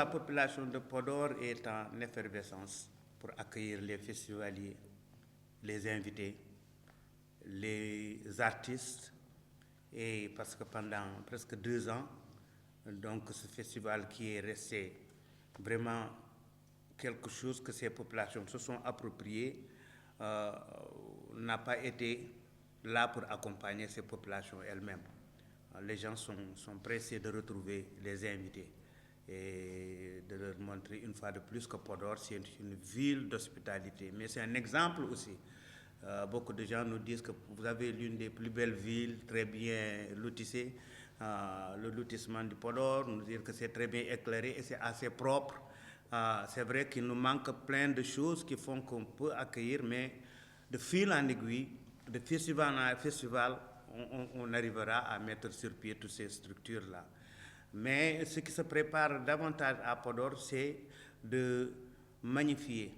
La population de Podor est en effervescence pour accueillir les festivaliers, les invités, les artistes, et parce que pendant presque 2 ans, donc ce festival qui est resté vraiment quelque chose que ces populations se sont appropriées, n'a pas été là pour accompagner ces populations elles-mêmes. Les gens sont pressés de retrouver les invités et de leur montrer une fois de plus que Podor, c'est une ville d'hospitalité. Mais c'est un exemple aussi. Beaucoup de gens nous disent que vous avez l'une des plus belles villes, très bien lotissée, le lotissement du Podor, nous dire que c'est très bien éclairé et c'est assez propre. C'est vrai qu'il nous manque plein de choses qui font qu'on peut accueillir, mais de fil en aiguille, de festival en festival, on arrivera à mettre sur pied toutes ces structures-là. Mais ce qui se prépare davantage à Podor, c'est de magnifier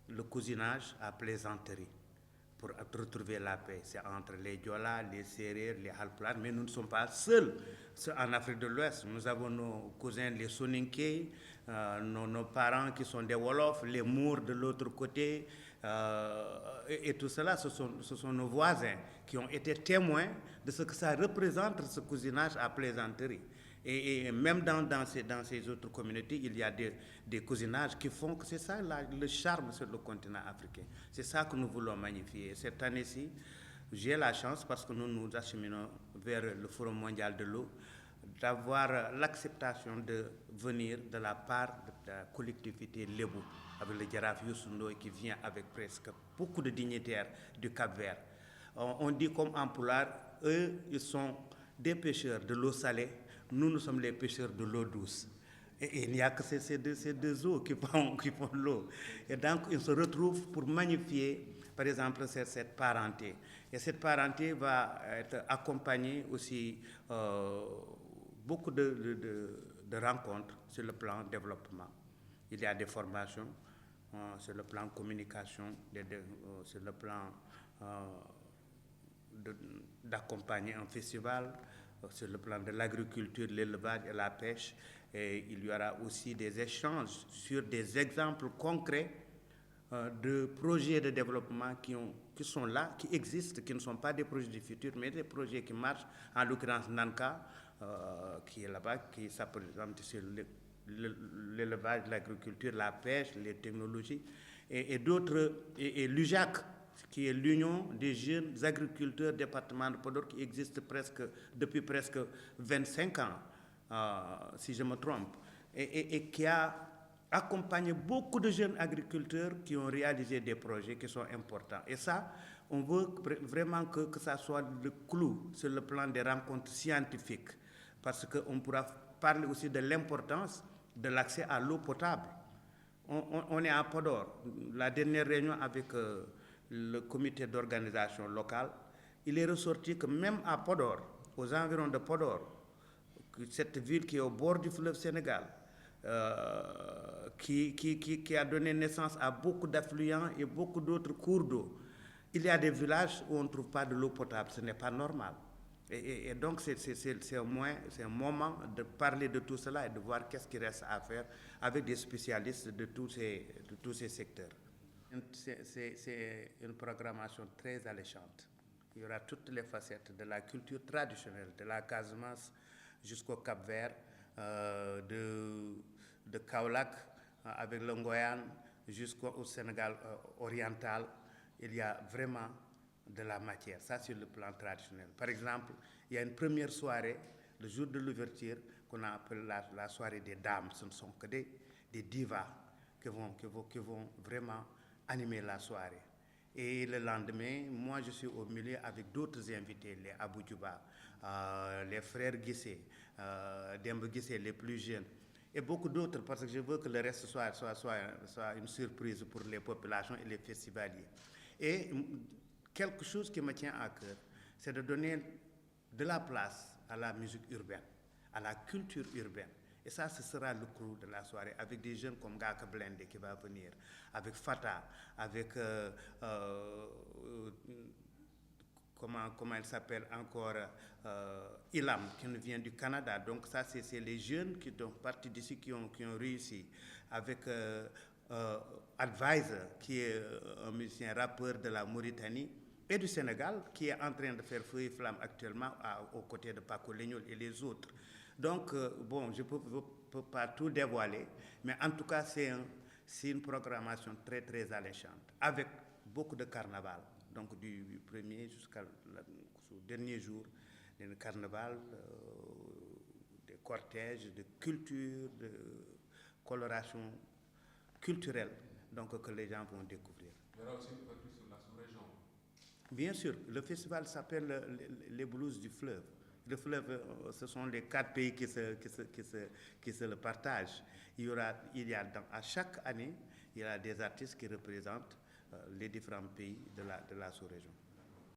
le cousinage à plaisanterie pour retrouver la paix. C'est entre les Diola, les Sérères, les Halpulaar, mais nous ne sommes pas seuls en Afrique de l'Ouest. Nous avons nos cousins, les Soninké, nos parents qui sont des Wolofs, les Mours de l'autre côté, et tout cela, ce sont nos voisins qui ont été témoins de ce que ça représente, ce cousinage à plaisanterie. Et même dans ces autres communautés, il y a des cousinages qui font que c'est ça le charme sur le continent africain. C'est ça que nous voulons magnifier. Cette année-ci, j'ai la chance, parce que nous nous acheminons vers le Forum mondial de l'eau, d'avoir l'acceptation de venir de la part de la collectivité Lébou, avec le Jaraaf Youssou Ndoye qui vient avec presque beaucoup de dignitaires du Cap-Vert. On dit comme en pulaar, eux, ils sont des pêcheurs de l'eau salée, nous sommes les pêcheurs de l'eau douce. Et il n'y a que ces deux eaux qui font l'eau. Et donc, ils se retrouvent pour magnifier, par exemple, cette parenté. Et cette parenté va être accompagnée aussi beaucoup de rencontres sur le plan développement. Il y a des formations sur le plan communication, sur le plan d'accompagner un festival, sur le plan de l'agriculture, l'élevage et la pêche. Et il y aura aussi des échanges sur des exemples concrets de projets de développement qui sont là, qui existent, qui ne sont pas des projets du futur, mais des projets qui marchent. En l'occurrence, Nanka, qui est là-bas, qui s'appelle sur l'élevage, l'agriculture, la pêche, les technologies, et d'autres, et l'UJAC, qui est l'Union des jeunes agriculteurs département de Podor, qui existe depuis presque 25 ans, si je me trompe, et qui a accompagné beaucoup de jeunes agriculteurs qui ont réalisé des projets qui sont importants. Et ça, on veut vraiment que ça soit le clou sur le plan des rencontres scientifiques, parce qu'on pourra parler aussi de l'importance de l'accès à l'eau potable. On est à Podor. La dernière réunion avec le comité d'organisation locale, il est ressorti que même à Podor, aux environs de Podor, cette ville qui est au bord du fleuve Sénégal, qui a donné naissance à beaucoup d'affluents et beaucoup d'autres cours d'eau, il y a des villages où on ne trouve pas de l'eau potable. Ce n'est pas normal. Et donc, c'est un moment de parler de tout cela et de voir qu'est-ce qu'il reste à faire avec des spécialistes de tous ces secteurs. C'est une programmation très alléchante. Il y aura toutes les facettes de la culture traditionnelle, de la Casamance jusqu'au Cap-Vert, de Kaolack avec le Ngoyane jusqu'au Sénégal oriental. Il y a vraiment de la matière, ça sur le plan traditionnel. Par exemple, il y a une première soirée, le jour de l'ouverture, qu'on appelle la soirée des dames. Ce ne sont que des divas qui vont vraiment animer la soirée. Et le lendemain, moi je suis au milieu avec d'autres invités, les Abou Djouba, les frères Guissé, Dembe Guissé, les plus jeunes, et beaucoup d'autres, parce que je veux que le reste soit une surprise pour les populations et les festivaliers. Et quelque chose qui me tient à cœur, c'est de donner de la place à la musique urbaine, à la culture urbaine. Et ça, ce sera le clou de la soirée, avec des jeunes comme Gaka Blende qui va venir, avec Fata, avec comment elle s'appelle encore, Ilam, qui nous vient du Canada. Donc ça, c'est les jeunes qui sont partis d'ici, qui ont réussi, avec Advisor, qui est un musicien rappeur de la Mauritanie, et du Sénégal, qui est en train de faire feu et flamme actuellement aux côtés de Paco Legnol et les autres. Donc, bon, je ne peux pas tout dévoiler, mais en tout cas, c'est une programmation très, très alléchante, avec beaucoup de carnaval. Donc, du premier jusqu'au dernier jour, le carnaval, des cortèges, de culture, de coloration culturelle, donc que les gens vont découvrir. Il y aura aussi une partie sur la sous-région. Bien sûr, le festival s'appelle les Blues du Fleuve. Le fleuve, ce sont les 4 pays qui se le partagent. À chaque année, il y a des artistes qui représentent les différents pays de la sous-région.